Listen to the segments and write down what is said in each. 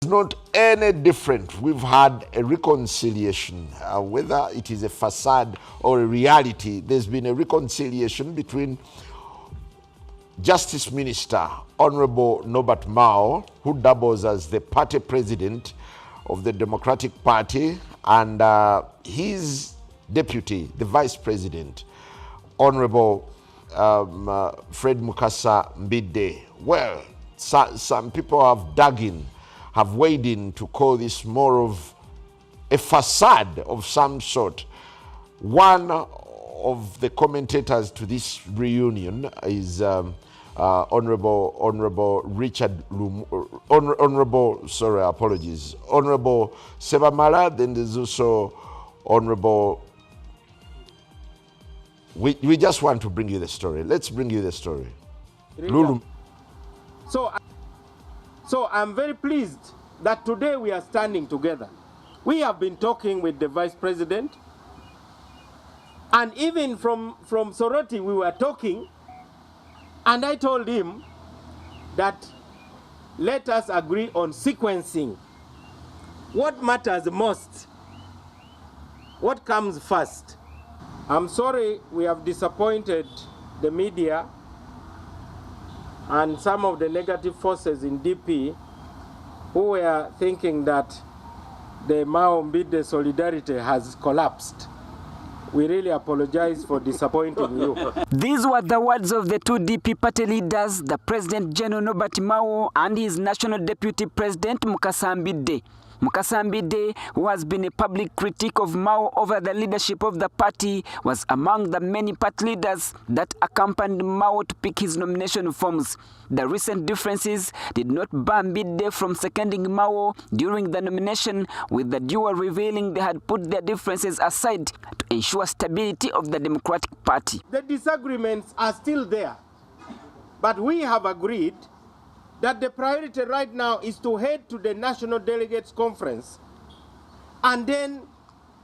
Not any different. We've had a reconciliation, whether it is a facade or a reality. There's been a reconciliation between Justice Minister Honorable Norbert Mao, who doubles as the party president of the Democratic Party, and his deputy, the vice president, Honorable Fred Mukasa Mbide. Well, some people have dug in, have weighed in to call this more of a facade of some sort. One of the commentators to this reunion is Honorable Richard Honorable Sebamala. Then there's also Honorable. We just want to bring you the story. Let's bring you the story. Lulu. So I'm very pleased that today we are standing together. We have been talking with the Vice President, and even from Soroti we were talking, and I told him that let us agree on sequencing. What matters most? What comes first? I'm sorry we have disappointed the media and some of the negative forces in DP who were thinking that the Mao Mbide solidarity has collapsed. We really apologize for disappointing you. These were the words of the two DP party leaders, the President General Norbert Mao and his National Deputy President Mukasa Mbide. Mukasa Mbide, who has been a public critic of Mao over the leadership of the party, was among the many party leaders that accompanied Mao to pick his nomination forms. The recent differences did not bar Mbide from seconding Mao during the nomination, with the duo revealing they had put their differences aside to ensure stability of the Democratic Party. The disagreements are still there, but we have agreed that the priority right now is to head to the National Delegates Conference, and then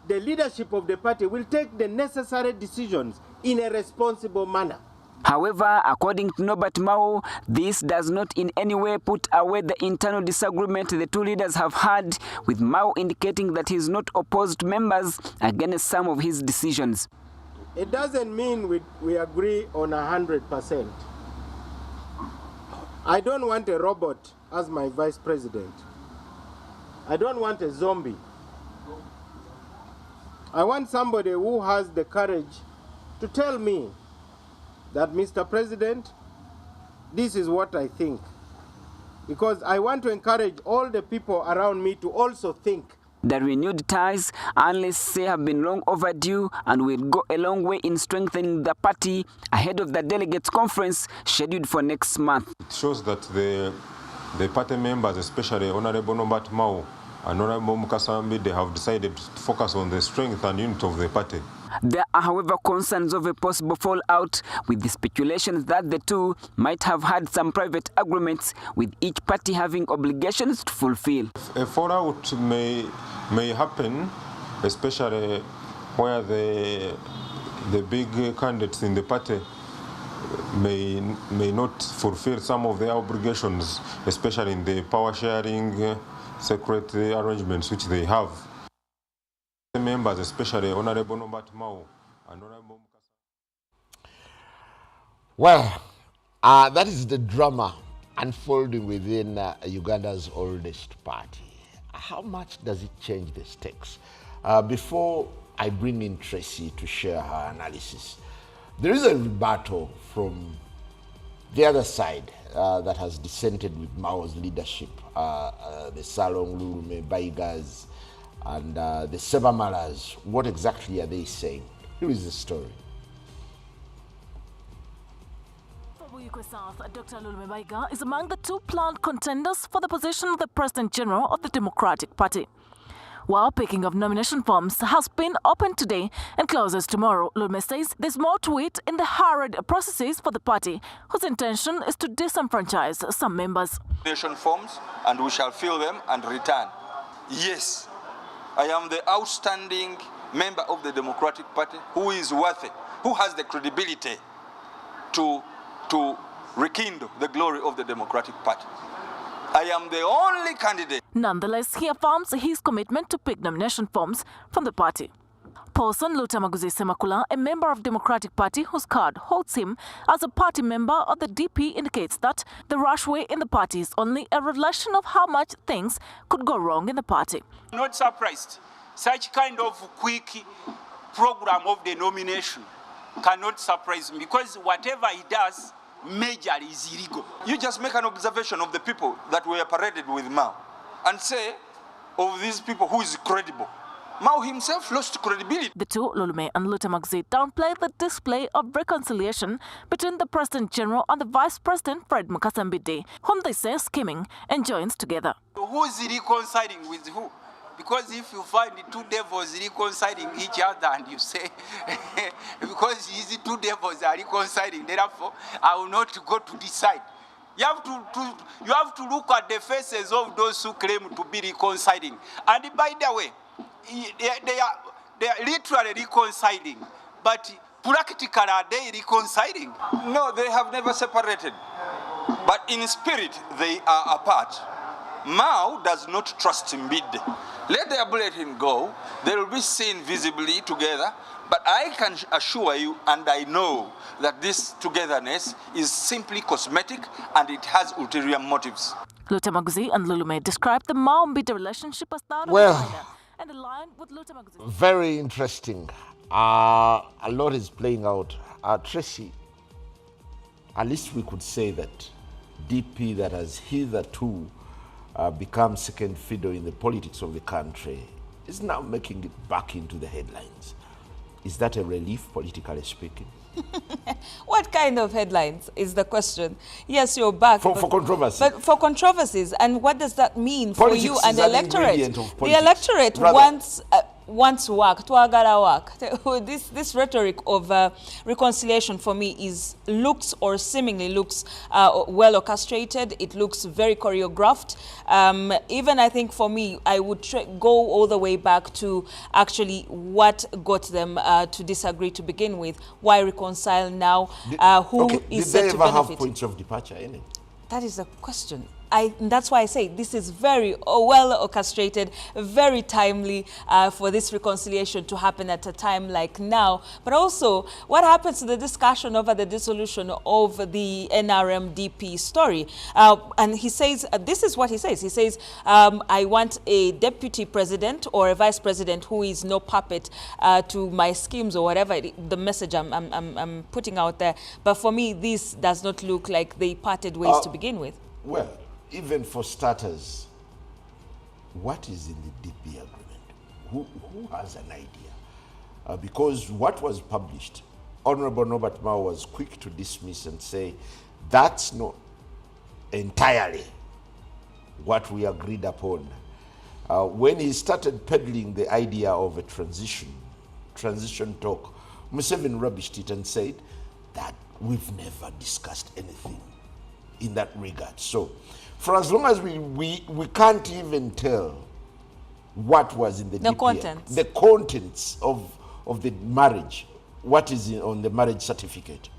the leadership of the party will take the necessary decisions in a responsible manner. However, according to Norbert Mao, this does not in any way put away the internal disagreement the two leaders have had, with Mao indicating that he is not opposed to members against some of his decisions. It doesn't mean we agree on 100%. I don't want a robot as my vice president. I don't want a zombie. I want somebody who has the courage to tell me that, Mr. President, this is what I think. Because I want to encourage all the people around me to also think. The renewed ties, analysts say, have been long overdue and will go a long way in strengthening the party ahead of the delegates conference scheduled for next month. It shows that the party members, especially Honorable Norbert Mao and Honorable Mukasa Mbide, have decided to focus on the strength and unity of the party. There are, however, concerns of a possible fallout, with the speculations that the two might have had some private agreements, with each party having obligations to fulfill. A fallout may happen, especially where the big candidates in the party may not fulfill some of their obligations, especially in the power sharing security arrangements which they have. The members, especially Honorable Norbert Mao and Honorable Mukasa. Well, that is the drama unfolding within Uganda's oldest party. How much does it change the stakes? Before I bring in Tracy to share her analysis, there is a rebuttal from the other side that has dissented with Mao's leadership, the Salong Lulume Baigas and the Sebamalas. What exactly are they saying? Here is the story. South, Dr. Lulume Baiga is among the two planned contenders for the position of the President General of the Democratic Party. While picking of nomination forms has been opened today and closes tomorrow, Lulume says there's more to it in the hurried processes for the party, whose intention is to disenfranchise some members. Nomination forms, and we shall fill them and return. Yes, I am the outstanding member of the Democratic Party who is worthy, who has the credibility to rekindle the glory of the Democratic Party. I am the only candidate. Nonetheless, he affirms his commitment to pick nomination forms from the party. Paulson Lutamaguzi Semakula, a member of Democratic Party whose card holds him as a party member of the DP, indicates that the rushway in the party is only a revelation of how much things could go wrong in the party. Not surprised. Such kind of quick program of the nomination cannot surprise me, because whatever he does, majorly is illegal. You just make an observation of the people that were paraded with Mao and say, of these people, who is credible? Mao himself lost credibility. The two, Lulume and Lutamaguzi, downplay the display of reconciliation between the President General and the Vice President Fred Mukasambide, whom they say scheming and joins together. Who is reconciling with who? Because if you find the two devils reconciling each other and you say, because these two devils are reconciling, therefore I will not go to decide. You have to look at the faces of those who claim to be reconciling. And by the way, they are literally reconciling, but practically are they reconciling? No, they have never separated. But in spirit, they are apart. Mao does not trust Mbide. Let their bulletin go. They will be seen visibly together. But I can assure you, and I know, that this togetherness is simply cosmetic and it has ulterior motives. Lutamaguzi and Lulume described the Mao-Mbide relationship as that of Well, China and aligned with Lutamaguzi. Very interesting. A lot is playing out. Tracy, at least we could say that DP, that has hitherto become second fiddle in the politics of the country, is now making it back into the headlines. Is that a relief, politically speaking? What kind of headlines is the question? Yes, you're back. For controversy. But for controversies, and what does that mean Politics for you and the is an electorate? ingredient of The politics. electorate Rather- wants work, tuagara work. This rhetoric of reconciliation for me looks or seemingly looks well orchestrated. It looks very choreographed. Even I think for me, I would go all the way back to actually what got them to disagree to begin with. Why reconcile now? Who is set did to they ever have benefit? points of departure? Any? That is the question. That's why I say this is very well orchestrated, very timely for this reconciliation to happen at a time like now. But also, what happens to the discussion over the dissolution of the NRM-DP story? And he says, this is what he says. He says, I want a deputy president or a vice president who is no puppet to my schemes or whatever the message I'm putting out there. But for me, this does not look like they parted ways to begin with. Well, even for starters, what is in the DP agreement? Who has an idea? Because what was published, Honorable Norbert Mao was quick to dismiss and say, that's not entirely what we agreed upon. When he started peddling the idea of a transition talk, Museveni rubbished it and said that we've never discussed anything in that regard. So, for as long as we can't even tell what was in the DPA, the contents of the marriage, what is on the marriage certificate,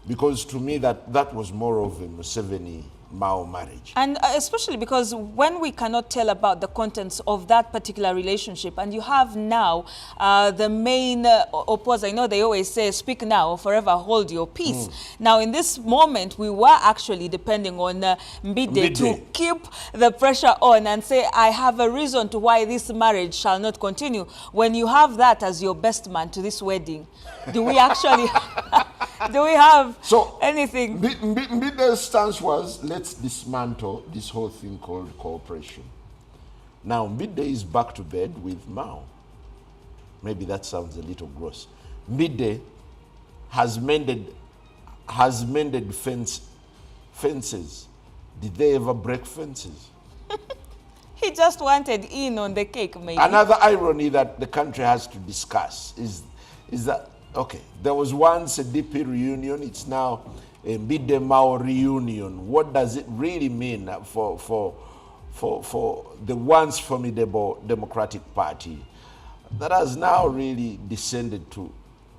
because to me that was more of a Museveni Mao marriage. And especially because when we cannot tell about the contents of that particular relationship, and you have now the main opposer, I know they always say, speak now or forever hold your peace. Now, in this moment, we were actually depending on Mbide to keep the pressure on and say, I have a reason to why this marriage shall not continue. When you have that as your best man to this wedding, do we actually... do we have anything? Mbide's stance was, let's dismantle this whole thing called cooperation. Now, Mbide is back to bed with Mao. Maybe that sounds a little gross. Mbide has mended fences. Did they ever break fences? He just wanted in on the cake, maybe. Another irony that the country has to discuss is that, okay, there was once a DP reunion, it's now a Mbide Mao reunion. What does it really mean for the once formidable Democratic Party that has now really descended to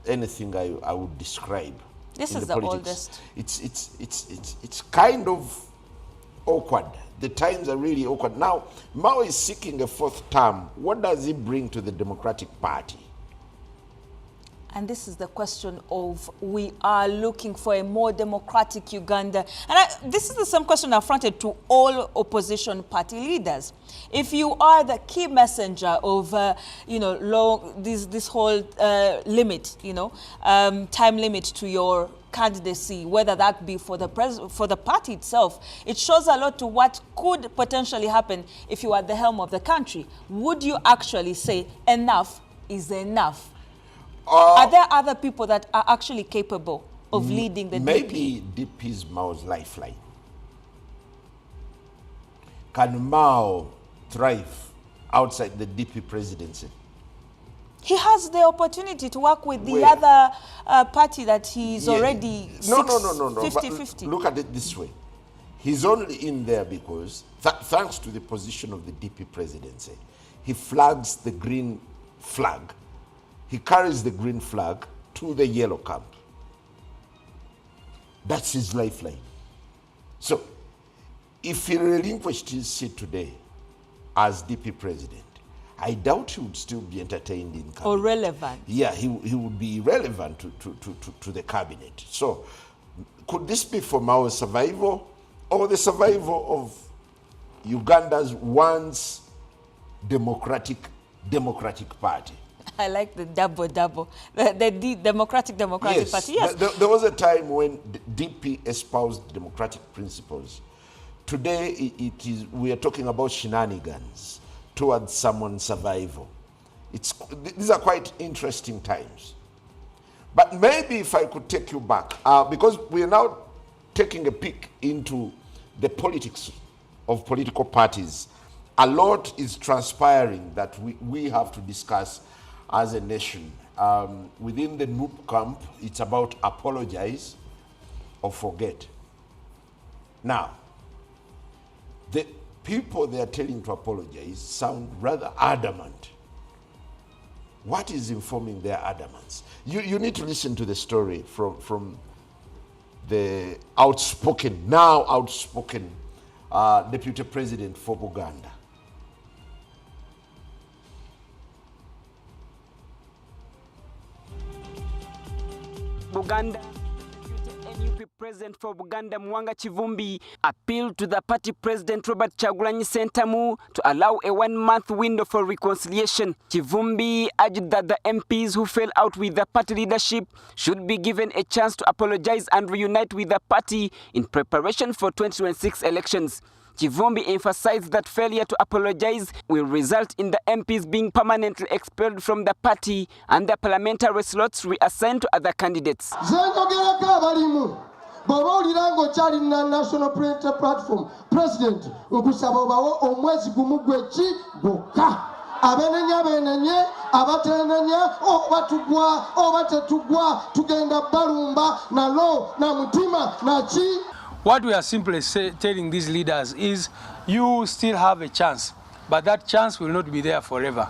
anything I would describe? This is the oldest. It's kind of awkward the times are really awkward. Now, Mao is seeking a fourth term. What does he bring to the Democratic Party? And this is the question of, we are looking for a more democratic Uganda. And this is the same question affronted to all opposition party leaders. If you are the key messenger of, this whole limit, time limit to your candidacy, whether that be for the party itself, it shows a lot to what could potentially happen if you are at the helm of the country. Would you actually say enough is enough? Are there other people that are actually capable of leading the DP? Maybe DP is Mao's lifeline. Can Mao thrive outside the DP presidency? He has the opportunity to work with the other party that he's already 50-50. Look at it this way. He's only in there because, thanks to the position of the DP presidency, he flags the green flag. He carries the green flag to the yellow camp. That's his lifeline. So, if he relinquished his seat today as DP president, I doubt he would still be entertained in cabinet. Or relevant. Yeah, he would be irrelevant to the cabinet. So, could this be for Mao's survival or the survival of Uganda's once democratic party? I like the double. The Democratic yes. Party. Yes. There was a time when DP espoused democratic principles. Today, we are talking about shenanigans towards someone's survival. These are quite interesting times. But maybe if I could take you back, because we are now taking a peek into the politics of political parties. A lot is transpiring that we have to discuss as a nation. Within the NUP camp, it's about apologize or forget. Now, the people they are telling to apologize sound rather adamant. What is informing their adamance? You need to listen to the story from the now outspoken Deputy President for Buganda. Buganda, NUP President for Buganda Mwanga Kivumbi appealed to the party President Robert Kyagulanyi Ssentamu to allow a 1-month window for reconciliation. Kivumbi urged that the MPs who fell out with the party leadership should be given a chance to apologize and reunite with the party in preparation for 2026 elections. Kivumbi emphasized that failure to apologize will result in the MPs being permanently expelled from the party and the parliamentary slots reassigned to other candidates. National Platform President omwezi guka abenenye abatenenya obatetugwa tugenda balumba nalo na mutima nachi. What we are simply telling these leaders is, you still have a chance, but that chance will not be there forever.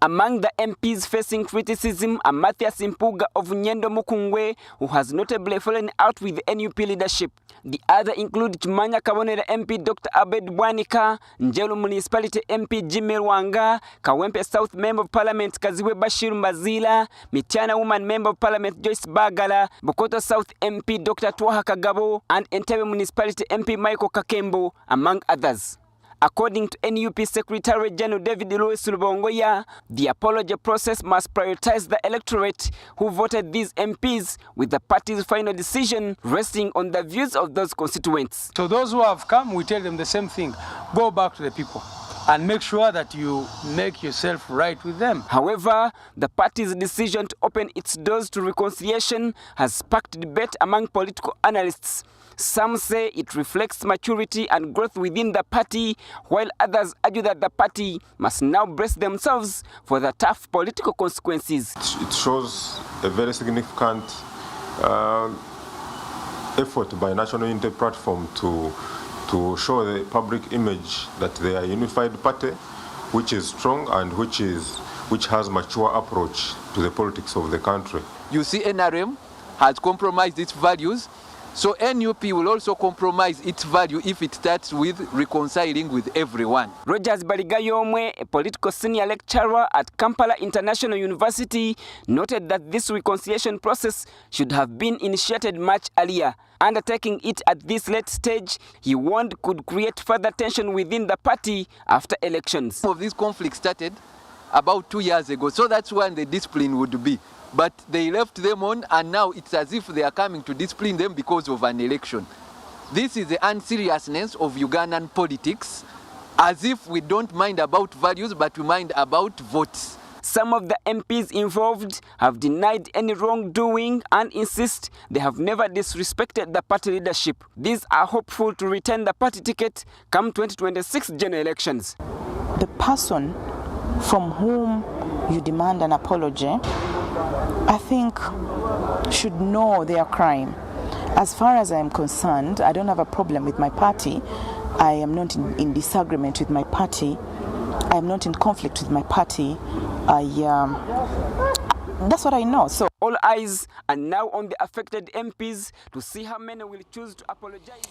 Among the MPs facing criticism are Matthias Mpuga of Nyendo Mukungwe, who has notably fallen out with the NUP leadership. The other include Chimanya Kabonera MP Dr. Abed Bwanika, Njelu Municipality MP Jimmy Rwanga, Kawempe South Member of Parliament Kaziwe Bashir Mbazila, Mityana Woman Member of Parliament Joyce Bagala, Bokoto South MP Dr. Twaha Kagabo, and Entebbe Municipality MP Michael Kakembo, among others. According to NUP Secretary General David Louis Lubongoya, the apology process must prioritize the electorate who voted these MPs, with the party's final decision resting on the views of those constituents. So those who have come, we tell them the same thing. Go back to the people and make sure that you make yourself right with them. However, the party's decision to open its doors to reconciliation has sparked debate among political analysts. Some say it reflects maturity and growth within the party, while others argue that the party must now brace themselves for the tough political consequences. It shows a very significant effort by National Unity Platform to show the public image that they are a unified party, which is strong and which has mature approach to the politics of the country. You see, NRM has compromised its values, so NUP will also compromise its value if it starts with reconciling with everyone. Rogers Barigayomwe, a political senior lecturer at Kampala International University, noted that this reconciliation process should have been initiated much earlier. Undertaking it at this late stage, he warned, could create further tension within the party after elections. Some of these conflicts started about 2 years ago, so that's when the discipline would be. But they left them on, and now it's as if they are coming to discipline them because of an election. This is the unseriousness of Ugandan politics, as if we don't mind about values, but we mind about votes. Some of the MPs involved have denied any wrongdoing and insist they have never disrespected the party leadership. These are hopeful to retain the party ticket come 2026 general elections. The person from whom you demand an apology, I think, should know their crime. As far as I am concerned, I don't have a problem with my party. I am not in disagreement with my party. I am not in conflict with my party. That's what I know. So all eyes are now on the affected MPs to see how many will choose to apologize.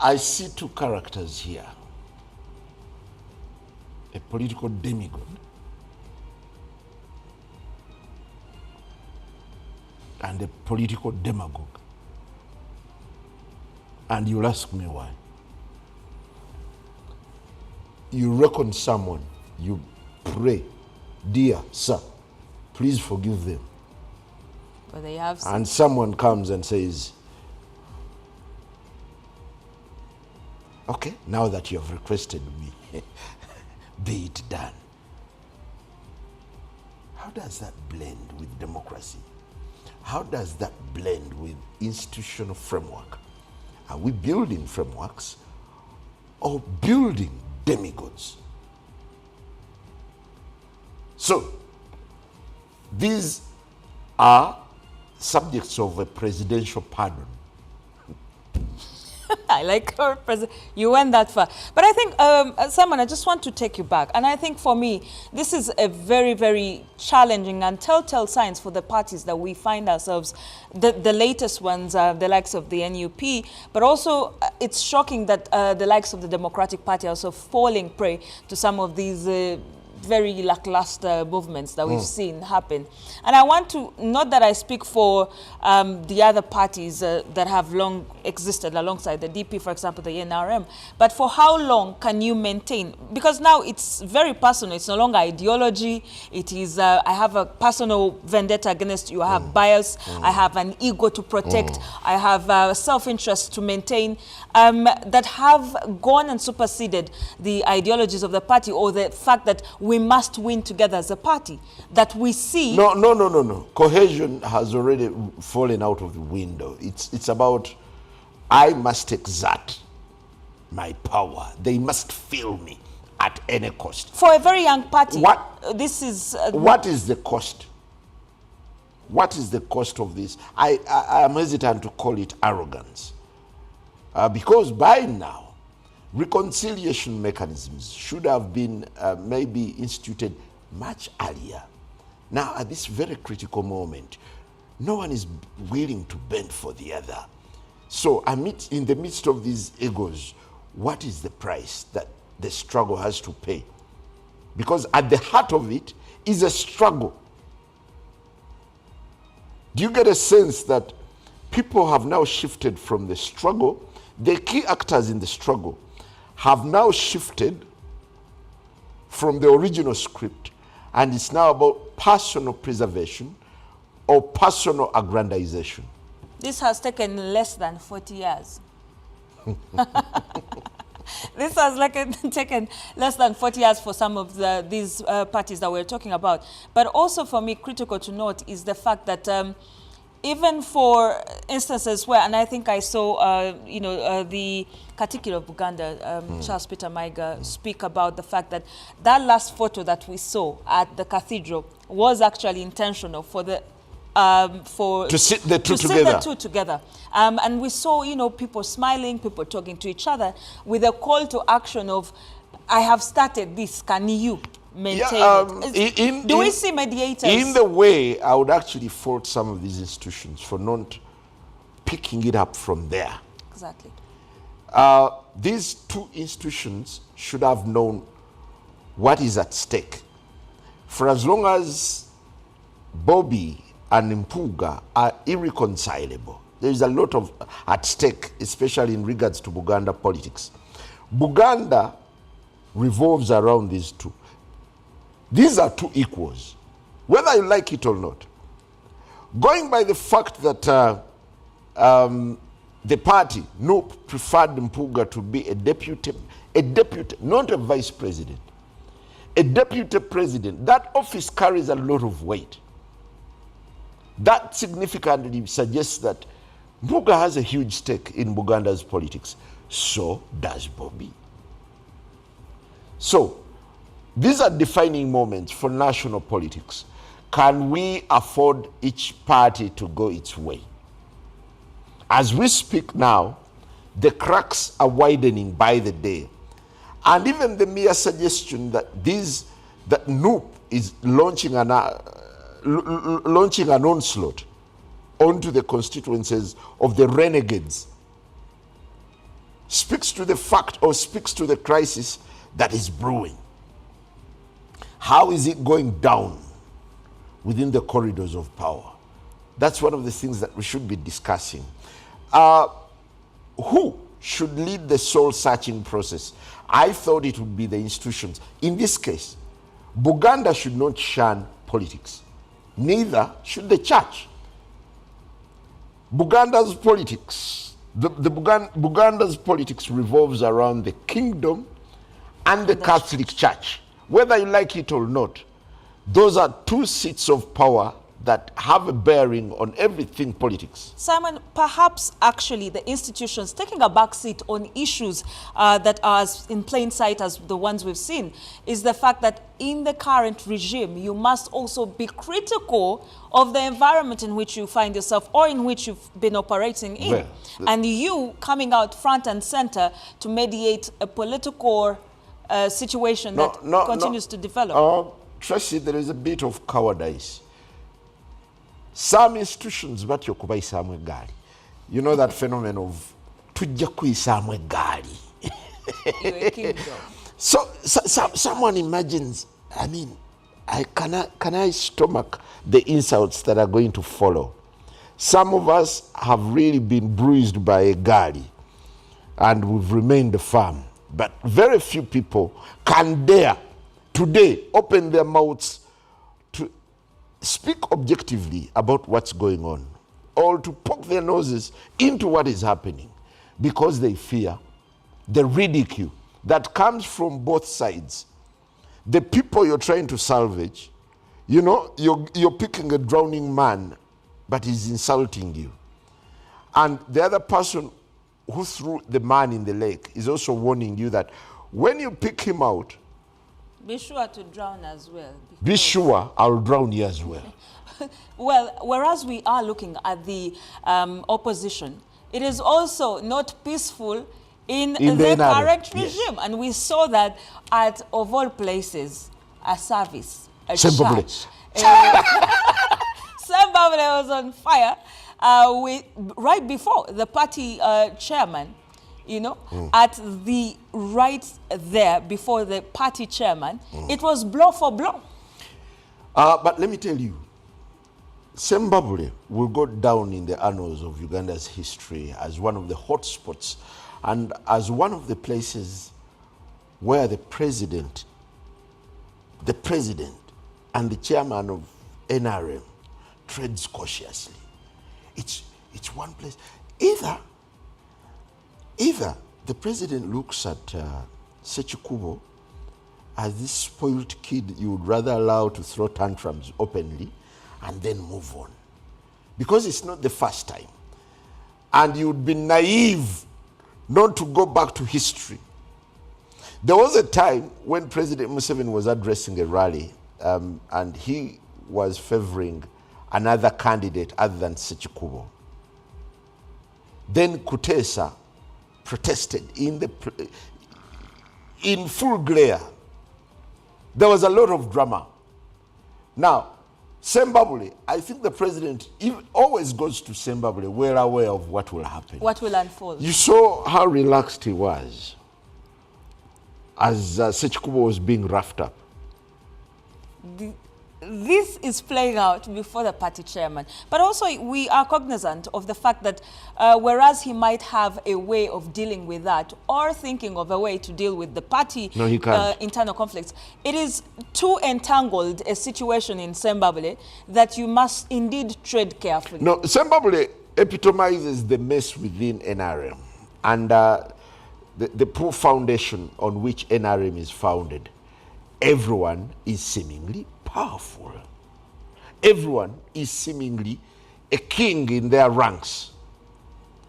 I see two characters here. A political demigod and a political demagogue. And you'll ask me why. You reckon someone, you pray, dear sir, please forgive them. But they have and someone comes and says, okay, now that you have requested me, be it done. How does that blend with democracy? How does that blend with institutional framework? Are we building frameworks or building demigods? So, these are subjects of a presidential pardon. I like her president. You went that far. But I think, Simon, I just want to take you back. And I think for me, this is a very, very challenging and telltale signs for the parties that we find ourselves, the latest ones, the likes of the NUP. But also, it's shocking that the likes of the Democratic Party are also falling prey to some of these very lackluster movements that we've seen happen. And I want to, not that I speak for the other parties that have long existed alongside the DP, for example, the NRM, but for how long can you maintain? Because now it's very personal. It's no longer ideology. It is, I have a personal vendetta against you. I have bias. I have an ego to protect. I have self-interest to maintain, that have gone and superseded the ideologies of the party, or the fact that we must win together as a party, that we see. No. Cohesion has already fallen out of the window. It's about, I must exert my power. They must feel me at any cost. For a very young party, this is... what is the cost? What is the cost of this? I am hesitant to call it arrogance. Because by now, reconciliation mechanisms should have been maybe instituted much earlier. Now, at this very critical moment, no one is willing to bend for the other. So, in the midst of these egos, what is the price that the struggle has to pay? Because at the heart of it is a struggle. Do you get a sense that people have now shifted from the struggle? The key actors in the struggle have now shifted from the original script, and it's now about personal preservation or personal aggrandization. This has taken less than 40 years. This has taken less than 40 years for some of these parties that we're talking about. But also for me, critical to note is the fact that even for instances where, and I think I saw, the Katikkiro of Buganda, Charles Peter Mayiga, speak about the fact that that last photo that we saw at the cathedral was actually intentional for the to sit the two together. And we saw, you know, people smiling, people talking to each other with a call to action of, I have started this, can you maintain it? Do we see mediators? In the way, I would actually fault some of these institutions for not picking it up from there. Exactly. These two institutions should have known what is at stake. For as long as Bobby and Mpuga are irreconcilable, there is a lot of at stake, especially in regards to Buganda politics. Buganda revolves around these two. These are two equals, whether you like it or not. Going by the fact that the party, NUP, preferred Mpuga to be a deputy, not a vice president, a deputy president. That office carries a lot of weight. That significantly suggests that Mpuga has a huge stake in Buganda's politics. So does Bobby. So these are defining moments for national politics. Can we afford each party to go its way? As we speak now, the cracks are widening by the day. And even the mere suggestion that NUP is launching an onslaught onto the constituencies of the renegades speaks to the fact, or speaks to the crisis that is brewing. How is it going down within the corridors of power? That's one of the things that we should be discussing. Who should lead the soul-searching process? I thought it would be the institutions. In this case, Buganda should not shun politics. Neither should the church. Buganda's politics, Buganda's politics revolves around the kingdom and the Catholic Church. Whether you like it or not, those are two seats of power that have a bearing on everything politics. Simon, perhaps actually the institutions taking a back seat on issues that are as in plain sight as the ones we've seen is the fact that in the current regime, you must also be critical of the environment in which you find yourself or in which you've been operating in. And you coming out front and center to mediate a political situation that continues to develop. Tracy, there is a bit of cowardice. Some institutions batyo kubayisaamu egaali. You know that phenomenon of tujja kuyisaamu egaali. So someone imagines, I mean, can I stomach the insults that are going to follow? Some of us have really been bruised by egaali and we've remained firm. But very few people can dare today open their mouths to speak objectively about what's going on or to poke their noses into what is happening because they fear the ridicule that comes from both sides. The people you're trying to salvage, you know, you're picking a drowning man, but he's insulting you. And the other person who threw the man in the lake is also warning you that when you pick him out, be sure to drown as well. Be sure I'll drown you as well. Well, whereas we are looking at the opposition, it is also not peaceful in the current regime. And we saw that at, of all places, a service, a church. Sembabule was on fire right before the party chairman, you know, at the right there before the party chairman, it was blow for blow. But let me tell you, Sembabule will go down in the annals of Uganda's history as one of the hotspots and as one of the places where the president and the chairman of NRM treads cautiously. It's one place. Either the president looks at Sechikubo as this spoiled kid you would rather allow to throw tantrums openly and then move on. Because it's not the first time. And you would be naive not to go back to history. There was a time when President Museveni was addressing a rally and he was favoring another candidate other than Sechikubo. Then Kutesa protested in full glare. There was a lot of drama. Now, Sembabule, I think the president always goes to Sembabule well aware of what will happen. What will unfold. You saw how relaxed he was as Sechikubo was being roughed up. This is playing out before the party chairman. But also we are cognizant of the fact that whereas he might have a way of dealing with that or thinking of a way to deal with the party internal conflicts, it is too entangled a situation in Sembabule that you must indeed tread carefully. No, Sembabule epitomizes the mess within NRM and the poor foundation on which NRM is founded. Everyone is seemingly powerful. Everyone is seemingly a king in their ranks.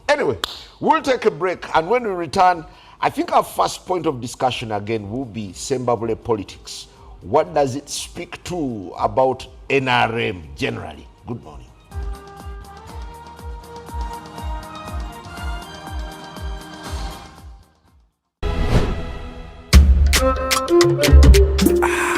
Anyway, we'll take a break, and when we return, I think our first point of discussion again will be Sembabule politics. What does it speak to about NRM generally? Good morning. Ah.